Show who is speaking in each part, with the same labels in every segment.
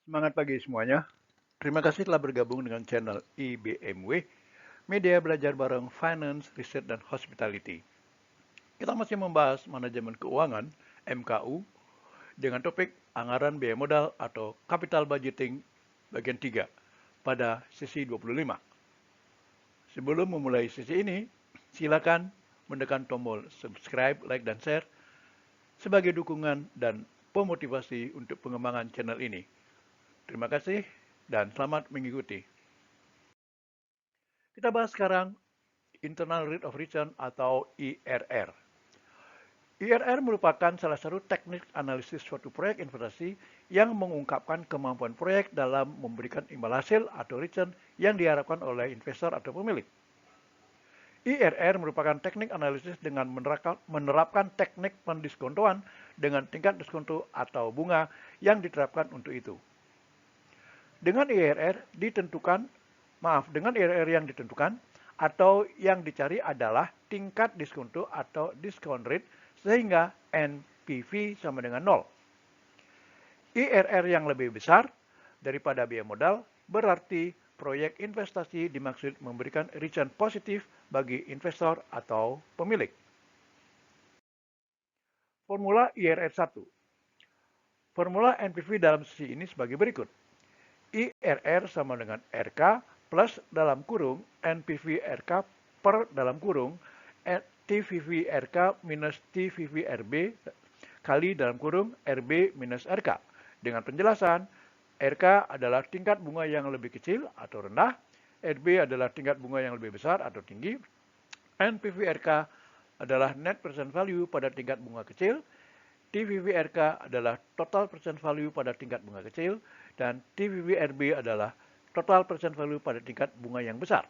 Speaker 1: Semangat pagi semuanya. Terima kasih telah bergabung dengan channel IBMW, media belajar bareng Finance, Research, dan Hospitality. Kita masih membahas manajemen keuangan, MKU, dengan topik anggaran biaya modal atau capital budgeting bagian 3 pada sesi 25. Sebelum memulai sesi ini, silakan menekan tombol subscribe, like, dan share sebagai dukungan dan pemotivasi untuk pengembangan channel ini. Terima kasih dan selamat mengikuti. Kita bahas sekarang Internal Rate of Return atau IRR. IRR merupakan salah satu teknik analisis suatu proyek investasi yang mengungkapkan kemampuan proyek dalam memberikan imbal hasil atau return yang diharapkan oleh investor atau pemilik. IRR merupakan teknik analisis dengan menerapkan teknik pendiskontoan dengan tingkat diskonto atau bunga yang diterapkan untuk itu. Dengan IRR yang ditentukan atau yang dicari adalah tingkat diskonto atau discount rate sehingga NPV sama dengan 0. IRR yang lebih besar daripada biaya modal berarti proyek investasi dimaksud memberikan return positif bagi investor atau pemilik. Formula IRR 1. Formula NPV dalam sesi ini sebagai berikut. IRR sama dengan RK plus dalam kurung NPV RK per dalam kurung TVV RK minus TVV RB kali dalam kurung RB minus RK. Dengan penjelasan, RK adalah tingkat bunga yang lebih kecil atau rendah, RB adalah tingkat bunga yang lebih besar atau tinggi, NPV RK adalah net present value pada tingkat bunga kecil, TVV-RK adalah total present value pada tingkat bunga kecil, dan TVV-RB adalah total present value pada tingkat bunga yang besar.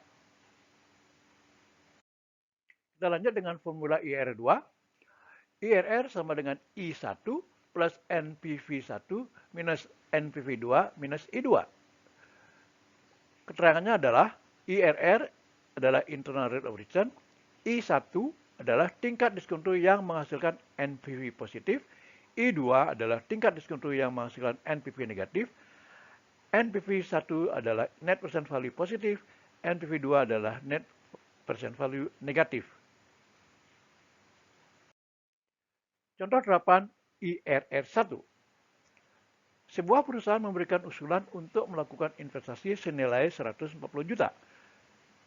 Speaker 1: Kita lanjut dengan formula IRR 2. IRR sama dengan I1 plus NPV1 minus NPV2 minus I2. Keterangannya adalah IRR adalah internal rate of return, I1 adalah tingkat diskonto yang menghasilkan NPV positif, I2 adalah tingkat diskonto yang menghasilkan NPV negatif, NPV1 adalah net present value positif, NPV2 adalah net present value negatif. Contoh terapan IRR 1. Sebuah perusahaan memberikan usulan untuk melakukan investasi senilai 140 juta.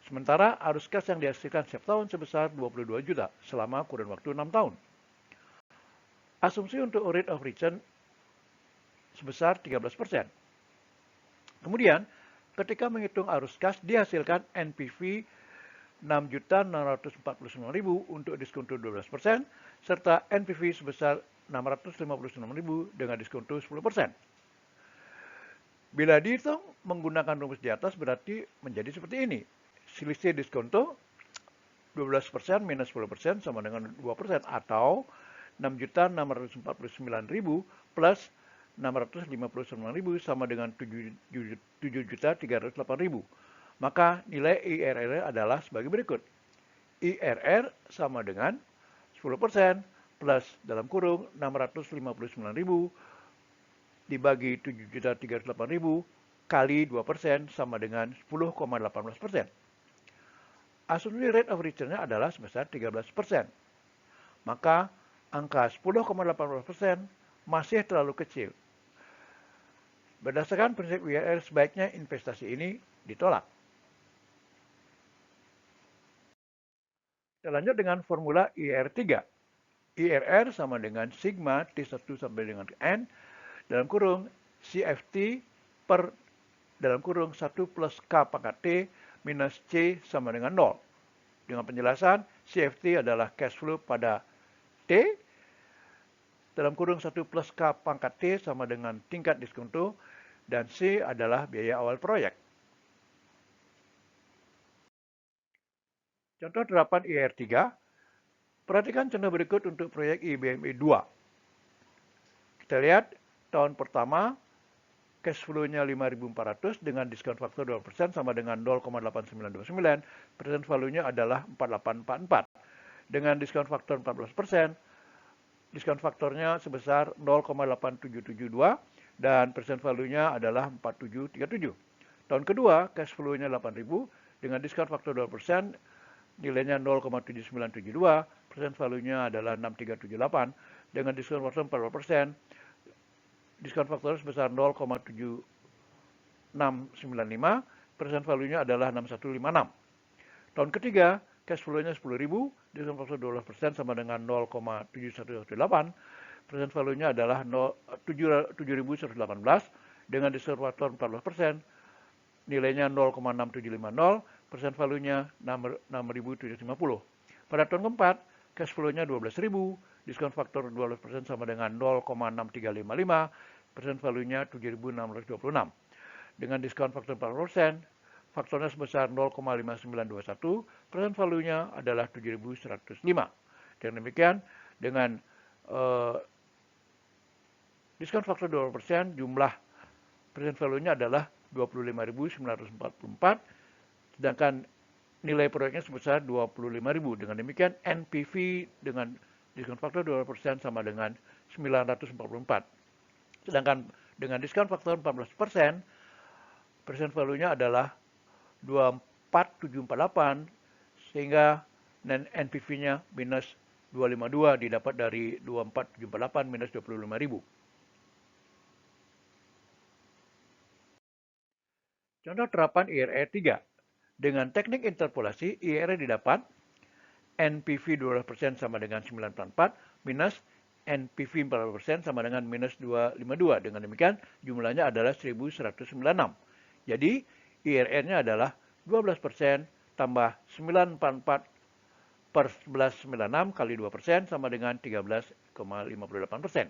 Speaker 1: Sementara arus kas yang dihasilkan setiap tahun sebesar 22 juta selama kurun waktu 6 tahun. Asumsi untuk rate of return sebesar 13%. Kemudian, ketika menghitung arus kas dihasilkan NPV 6.649.000 untuk diskonto 12% serta NPV sebesar 659.000 dengan diskonto 10%. Bila dihitung menggunakan rumus di atas berarti menjadi seperti ini. Selisih diskonto 12% minus 10% sama dengan 2% atau 6.649.000 plus 659.000 sama dengan 7.308.000. Maka nilai IRR adalah sebagai berikut. IRR sama dengan 10% plus dalam kurung 659.000 dibagi 7.308.000 kali 2% sama dengan 10,18%. Asumsi rate of return-nya adalah sebesar 13%. Maka angka 10,18% masih terlalu kecil. Berdasarkan prinsip IRR, sebaiknya investasi ini ditolak. Kita lanjut dengan formula IRR 3. IRR sama dengan sigma T1 sampai dengan N dalam kurung CFT per dalam kurung 1 plus K pangkat T minus C sama dengan 0. Dengan penjelasan, CFT adalah cash flow pada T dalam kurung 1 plus K pangkat T sama dengan tingkat diskonto dan C adalah biaya awal proyek. Contoh terapan IRR 3. Perhatikan contoh berikut untuk proyek IBMI 2. Kita lihat tahun pertama cash flow-nya 5.400 dengan diskon faktor 2% sama dengan 0,8929. Present value-nya adalah 4844. Dengan diskon faktor 14%, diskon faktornya sebesar 0,8772 dan present value-nya adalah 4737. Tahun kedua, cash flow-nya 8.000 dengan diskon faktor 2%, nilainya 0,7972, present value-nya adalah 6378 dengan diskon faktor 40%, diskon faktor sebesar 0,7695, present value-nya adalah 6156. Tahun ketiga, cash flow-nya 10.000, diskon faktor 12% sama dengan 0,7118, present value-nya adalah 7.118 dengan diskon faktor 14%, nilainya 0,6750, present value-nya 6.750. Pada tahun keempat, cash flow-nya 12.000, diskon faktor 12% sama dengan 0,6355, present value-nya 7.626. Dengan diskon faktor 4%, faktornya sebesar 0,5921, present value-nya adalah 7.105. Dengan demikian, dengan diskon faktor 2%, jumlah present value-nya adalah 25.944, sedangkan nilai proyeknya sebesar 25.000. Dengan demikian, NPV dengan diskon faktor 2% sama dengan 944. Sedangkan dengan diskon faktor 14%, present value-nya adalah 24748, sehingga NPV-nya minus 252 didapat dari 24748 minus 25.000. Contoh terapan IRR 3. Dengan teknik interpolasi, IRR didapat NPV 12% sama dengan 944 minus NPV 40% sama dengan minus 252. Dengan demikian, jumlahnya adalah 1196. Jadi, IRR-nya adalah 12% tambah 944 per 1196 kali 2% sama dengan 13,58%.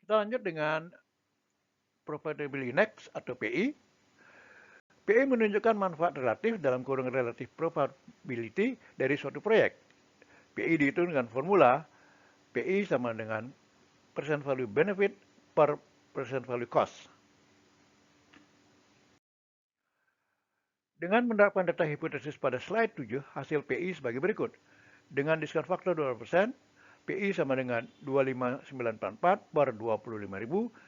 Speaker 1: Kita lanjut dengan Profitability Index atau PI. PI menunjukkan manfaat relatif dalam kurung relative probability dari suatu proyek. PI dihitung dengan formula PI sama dengan present value benefit per present value cost. Dengan menerapkan data hipotesis pada slide 7, hasil PI sebagai berikut. Dengan diskon faktor 2%, PI sama dengan 25.944 per 25.000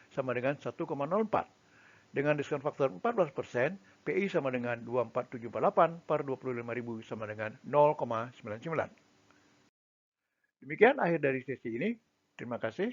Speaker 1: sama dengan 1,04. Dengan diskon faktor 14%, PI sama dengan 24748 per 25.000 sama dengan 0,99. Demikian akhir dari sesi ini. Terima kasih.